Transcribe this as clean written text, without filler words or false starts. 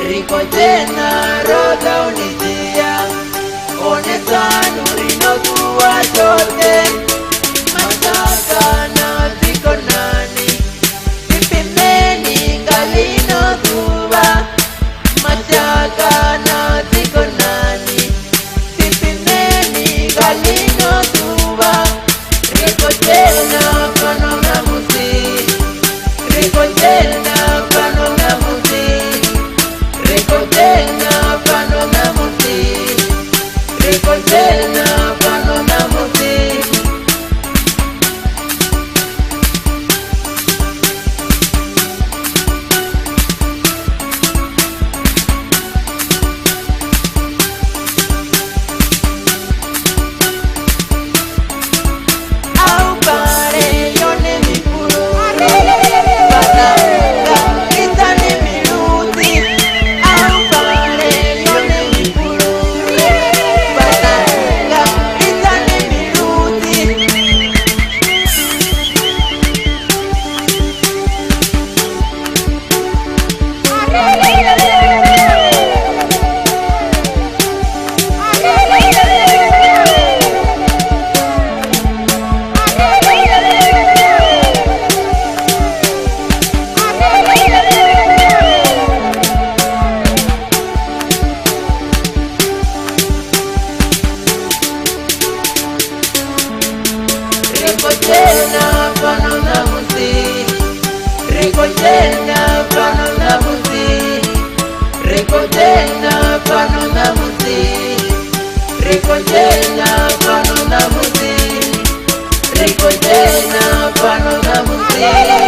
Ricojena roda unijia, onetanu rino kuwa chote. Mataka na ziko nani, pipimeni kalino tuwa. Mataka na ziko nani, pipimeni kalino tuwa. Ricojena pano na musi, Ricojena pano na musi. Ricojena pano na musi, Ricojena pano na musi. Au pare yone mi puro, para kita ni miruti. Au pare yone mi puro, para kita ni miruti. Ricojena pano na musi, Ricojena pano na musi, Ricojena pano na musi, Ricojena pano na musi, Ricojena pano na musi.